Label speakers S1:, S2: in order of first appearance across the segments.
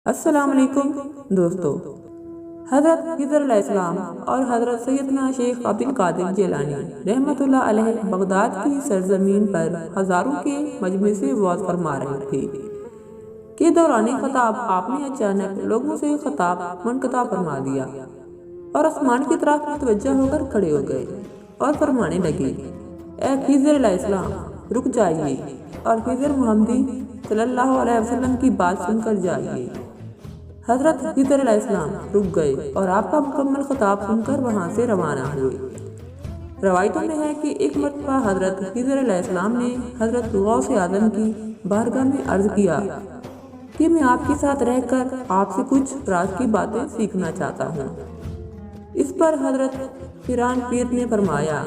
S1: السلام علیکم دوستو، حضرت خضر علیہ السلام اور حضرت سیدنا شیخ عبد القادر جیلانی رحمۃ اللہ علیہ بغداد کی سرزمین پر ہزاروں کے مجمع سے وعظ فرما رہے تھے کہ دوران خطاب آپ نے اچانک لوگوں سے خطاب منقطع فرما دیا اور آسمان کی طرف متوجہ ہو کر کھڑے ہو گئے اور فرمانے لگے، اے خضر علیہ السلام رک جائیے اور خضر محمدی صلی اللہ علیہ وسلم کی بات سن کر جائیے۔ حضرت خضر علیہ السلام رک گئے اور آپ کا مکمل خطاب سن کر وہاں سے روانہ ہوئے۔ روایتوں میں ہے کہ ایک مرتبہ حضرت خضر علیہ السلام نے حضرت غوث اعظم کی بارگاہ میں عرض کیا کہ میں آپ کے ساتھ رہ کر آپ سے کچھ راز کی باتیں سیکھنا چاہتا ہوں۔ اس پر حضرت پیران پیر نے فرمایا،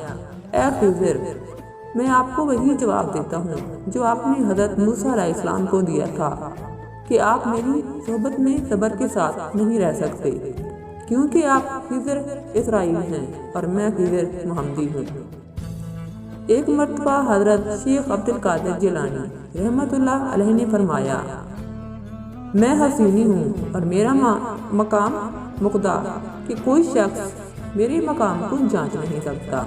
S1: اے خضر، میں آپ کو وہی جواب دیتا ہوں جو آپ نے حضرت موسیٰ علیہ السلام کو دیا تھا کہ آپ میری صحبت میں صبر کے ساتھ نہیں رہ سکتے، کیونکہ آپ خضر اسرائیل ہیں اور میں خضر محمدی ہوں۔ ایک مرتبہ حضرت شیخ عبد القادر جیلانی رحمۃ اللہ علیہ نے فرمایا، میں حسینی ہوں اور میرا مقام مقدہ کہ کوئی شخص میرے مقام کو جانچ نہیں سکتا۔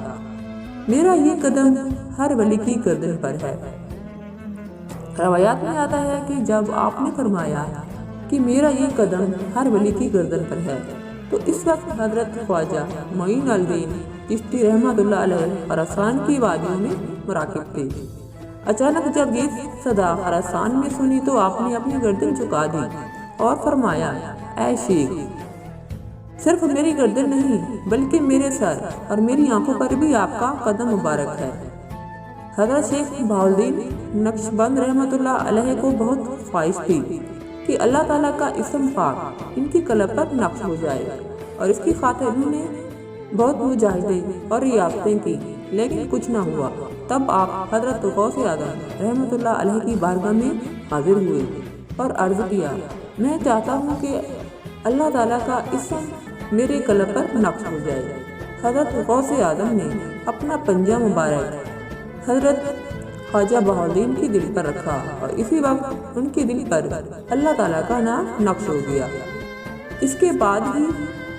S1: میرا یہ قدم ہر ولی کی گردن پر ہے۔ روایات میں آتا ہے کہ جب آپ نے فرمایا کہ میرا یہ قدم ہر ولی کی گردن پر ہے تو اس وقت حضرت خواجہ معین الدین چشتی رحمۃ اللہ علیہ خراسان کی وادیوں میں مراقب تھے۔ اچانک جب یہ صدا خراسان میں سنی تو آپ نے اپنی گردن جھکا دی اور فرمایا، اے شیخ، صرف میری گردن نہیں بلکہ میرے سر اور میری آنکھوں پر بھی آپ کا قدم مبارک ہے۔ حضرت شیخ بہاؤالدین نقشبند رحمۃ اللہ علیہ کو بہت خواہش تھی کہ اللہ تعالیٰ کا اسم پاک ان کی قلب پر نقش ہو جائے، اور اس کی خاطر انہوں نے بہت مجاہدیں اور ریاستیں کی، لیکن کچھ نہ ہوا۔ تب آپ حضرت غوث اعظم رحمۃ اللہ علیہ کی بارگاہ میں حاضر ہوئے اور عرض کیا، میں چاہتا ہوں کہ اللہ تعالیٰ کا اسم میرے قلب پر نقش ہو جائے۔ حضرت غوث اعظم نے اپنا پنجہ مبارک حضرت خواجہ بہاؤالدین کی دل پر رکھا اور اسی وقت ان کے دل پر اللہ تعالیٰ کا نام نقش ہو گیا۔ اس کے بعد ہی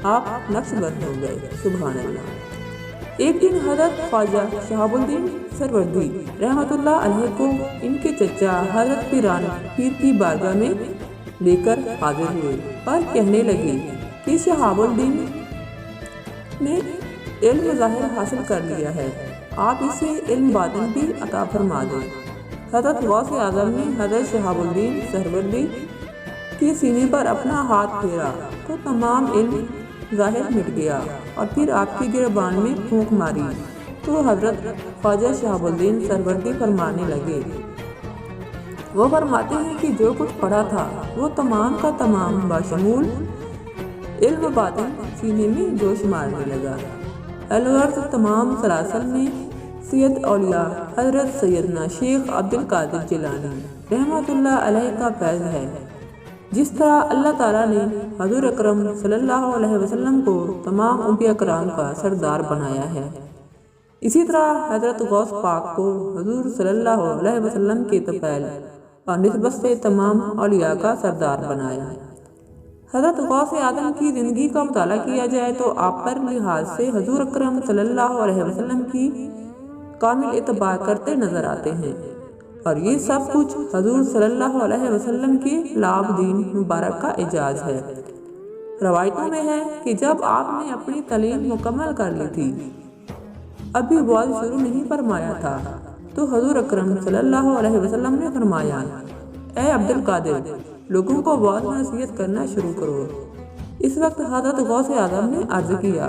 S1: آپ نقش بند ہو گئے۔ سبحان اللہ۔ ایک دن حضرت خواجہ شہاب الدین سروردی رحمۃ اللہ علیہ کو ان کے چچا حضرت پیران پیر کی بارگاہ میں لے کر حاضر ہوئے اور کہنے لگے کہ شہاب الدین نے علم ظاہر حاصل کر لیا ہے، آپ اسے علم باطن بھی عطا فرما دیں۔ حضرت غوث اعظم نے حضرت شہاب الدین سہروردی کے سینے پر اپنا ہاتھ پھیرا تو تمام علم ظاہر مٹ گیا، اور پھر آپ کے گریبان میں پھونک ماری تو حضرت خواجہ شہاب الدین سہروردی فرمانے لگے۔ وہ فرماتے ہیں کہ جو کچھ پڑھا تھا وہ تمام کا تمام بشمول علم باطن سینے میں جوش مارنے لگا۔ الغرض تمام سلاسل میں سید اولیاء حضرت سیدنا شیخ عبد القادر جیلانی رحمۃ اللہ علیہ کا فیض ہے۔ جس طرح اللہ تعالیٰ نے حضور اکرم صلی اللہ علیہ وسلم کو تمام انبیاء کرام کا سردار بنایا ہے، اسی طرح حضرت غوث پاک کو حضور صلی اللہ علیہ وسلم کے طفیل اور نسبت سے تمام اولیاء کا سردار بنایا ہے۔ حضرت غوث اعظم کی زندگی کا مطالعہ کیا جائے تو آپ پر لحاظ سے حضور اکرم صلی اللہ علیہ وسلم کی کامل اتباع کرتے نظر آتے ہیں، اور یہ سب کچھ حضور صلی اللہ علیہ وسلم کے لاب دین مبارک کا اعجاز ہے۔ روایتوں میں ہے کہ جب آپ نے اپنی تعلیم مکمل کر لی تھی، ابھی وعظ شروع نہیں فرمایا تھا، تو حضور اکرم صلی اللہ علیہ وسلم نے فرمایا، اے عبد القادر، لوگوں کو وعظ نصیحت کرنا شروع کرو۔ اس وقت حضرت غوث اعظم نے عرض کیا،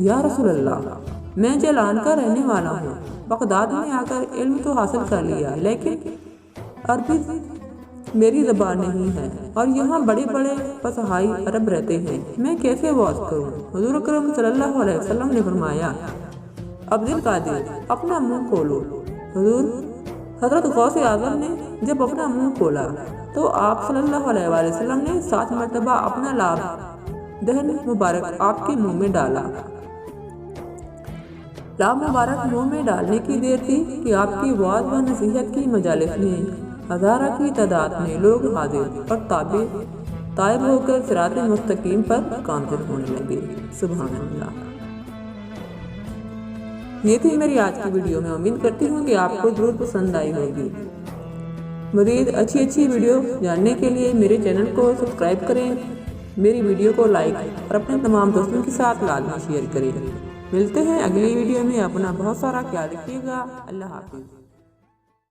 S1: یا رسول اللہ، میں جیلان کا رہنے والا ہوں، بغداد میں آ کر علم تو حاصل کر لیا، لیکن عربی میری زبان نہیں ہے اور یہاں بڑے بڑے فصحائی عرب رہتے ہیں، میں کیسے وعظ کروں؟ حضور اکرم صلی اللہ علیہ وسلم نے فرمایا، عبد القادر، اپنا منہ کھولو۔ حضرت غوث اعظم نے جب اپنا منہ کھولا تو آپ صلی اللہ علیہ وسلم نے 7 مرتبہ اپنا لاب دہن مبارک آپ کے منہ میں ڈالا۔ لاب مبارک منہ میں ڈالنے کی دیر تھی کہ آپ کی وعظ و نصیحت کی مجالس میں ہزارہ کی تعداد میں لوگ حاضر اور تابع طائب ہو کر صراط مستقیم پر گامزن ہونے لگے۔ سبحان اللہ۔ یہ تھی میری آج کی ویڈیو۔ میں امید کرتی ہوں کہ آپ کو ضرور پسند آئی ہوگی۔ مزید اچھی ویڈیو جاننے کے لیے میرے چینل کو سبسکرائب کریں، میری ویڈیو کو لائک اور اپنے تمام دوستوں کے ساتھ لازمی شیئر کریں۔ ملتے ہیں اگلی ویڈیو میں۔ اپنا بہت سارا خیال رکھیے گا۔ اللہ حافظ۔